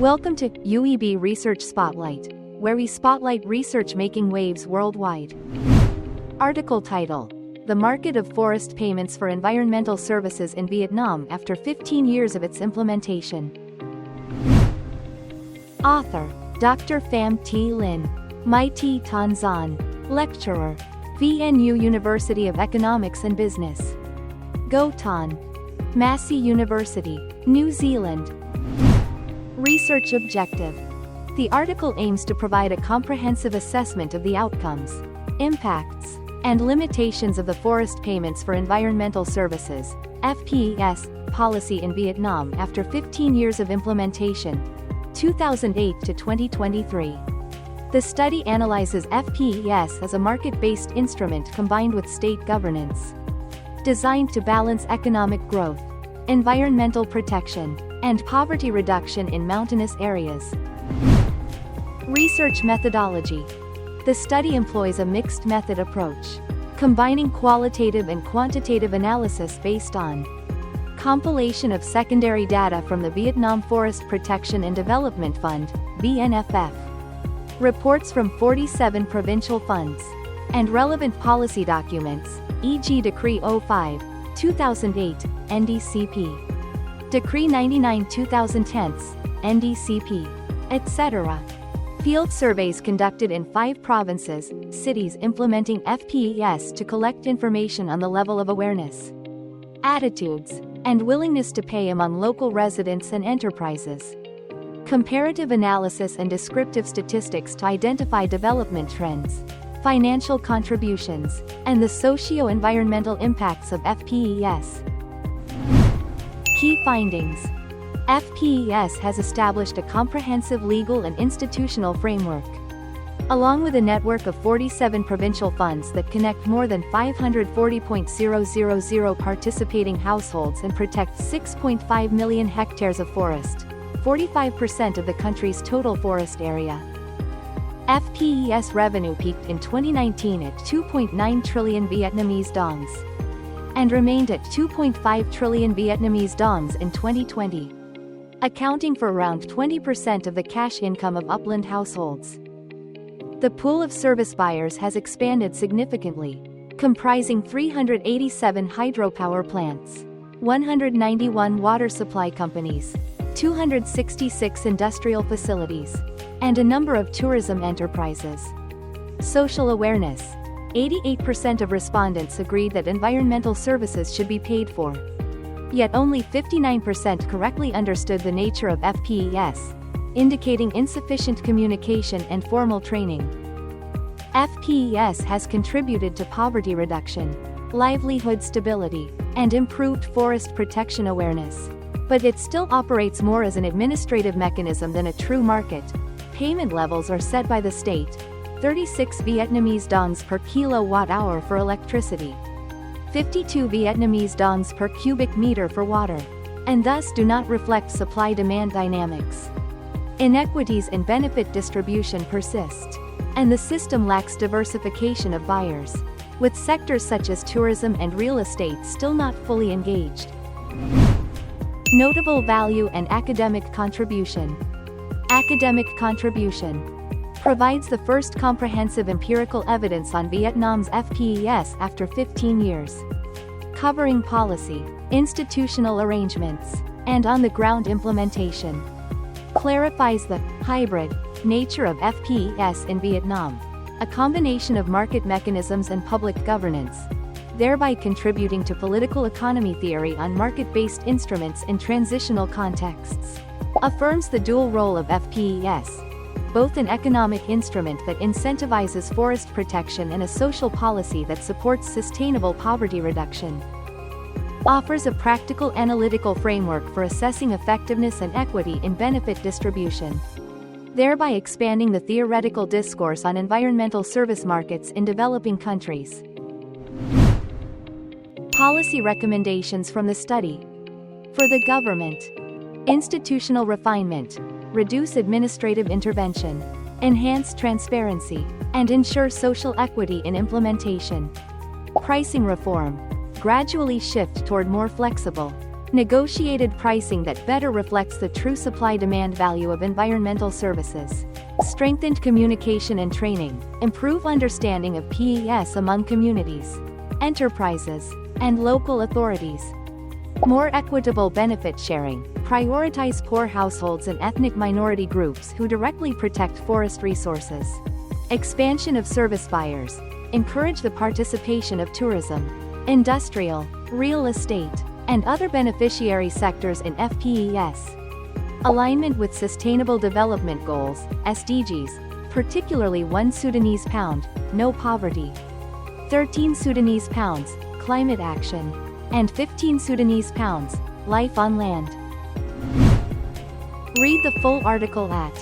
Welcome to UEB Research Spotlight, where we spotlight research making waves worldwide. Article title: The Market of Forest Payments for Environmental Services in Vietnam After 15 Years of Its Implementation. Author: Dr. Phạm T. Linh, MIT Tanzan, Lecturer, VNU University of Economics and Business. Go Tan, Massey University, New Zealand. Research objective: the article aims to provide a comprehensive assessment of the outcomes, impacts, and limitations of the Forest Payments for Environmental Services (FPES) policy in Vietnam after 15 years of implementation, 2008 to 2023. The study analyzes FPES as a market-based instrument combined with state governance, designed to balance economic growth, environmental protection, and poverty reduction in mountainous areas. Research methodology: the study employs a mixed method approach, combining qualitative and quantitative analysis based on compilation of secondary data from the Vietnam Forest Protection and Development Fund, VNFF, reports from 47 provincial funds, and relevant policy documents, e.g. Decree 05/2008, NDCP, Decree 99/2010, NDCP, etc. Field surveys conducted in 5 provinces, cities implementing FPES to collect information on the level of awareness, attitudes, and willingness to pay among local residents and enterprises. Comparative analysis and descriptive statistics to identify development trends, financial contributions, and the socio-environmental impacts of FPES. Key findings: FPES has established a comprehensive legal and institutional framework, along with a network of 47 provincial funds that connect more than 540,000 participating households and protect 6.5 million hectares of forest, 45% of the country's total forest area. FPES revenue peaked in 2019 at 2.9 trillion Vietnamese dongs, and remained at 2.5 trillion Vietnamese dongs in 2020, accounting for around 20% of the cash income of upland households. The pool of service buyers has expanded significantly, comprising 387 hydropower plants, 191 water supply companies, 266 industrial facilities, and a number of tourism enterprises. Social awareness: 88% of respondents agreed that environmental services should be paid for. Yet only 59% correctly understood the nature of FPES, indicating insufficient communication and formal training. FPES has contributed to poverty reduction, livelihood stability, and improved forest protection awareness. But it still operates more as an administrative mechanism than a true market. Payment levels are set by the state: 36 Vietnamese dongs per kilowatt-hour for electricity, 52 Vietnamese dongs per cubic meter for water, and thus do not reflect supply-demand dynamics. Inequities in benefit distribution persist, and the system lacks diversification of buyers, with sectors such as tourism and real estate still not fully engaged. Notable value and academic contribution. Academic contribution provides the first comprehensive empirical evidence on Vietnam's FPES after 15 years, covering policy, institutional arrangements, and on-the-ground implementation. Clarifies the hybrid nature of FPES in Vietnam, a combination of market mechanisms and public governance, thereby contributing to political economy theory on market-based instruments in transitional contexts. Affirms the dual role of FPES, both an economic instrument that incentivizes forest protection and a social policy that supports sustainable poverty reduction. Offers a practical analytical framework for assessing effectiveness and equity in benefit distribution, thereby expanding the theoretical discourse on environmental service markets in developing countries. Policy recommendations from the study. For the government: institutional refinement, reduce administrative intervention, enhance transparency, and ensure social equity in implementation. Pricing reform: gradually shift toward more flexible, Negotiated pricing that better reflects the true supply-demand value of environmental services. Strengthened communication and training, improve understanding of PES among communities, enterprises, and local authorities. More equitable benefit sharing, prioritize poor households and ethnic minority groups who directly protect forest resources. Expansion of service buyers, encourage the participation of tourism, industrial, real estate, and other beneficiary sectors in FPES. Alignment with Sustainable Development Goals, SDGs, particularly 1 Sudanese pound, no poverty, 13 Sudanese pounds, climate action, and 15 Sudanese pounds, life on land. Read the full article at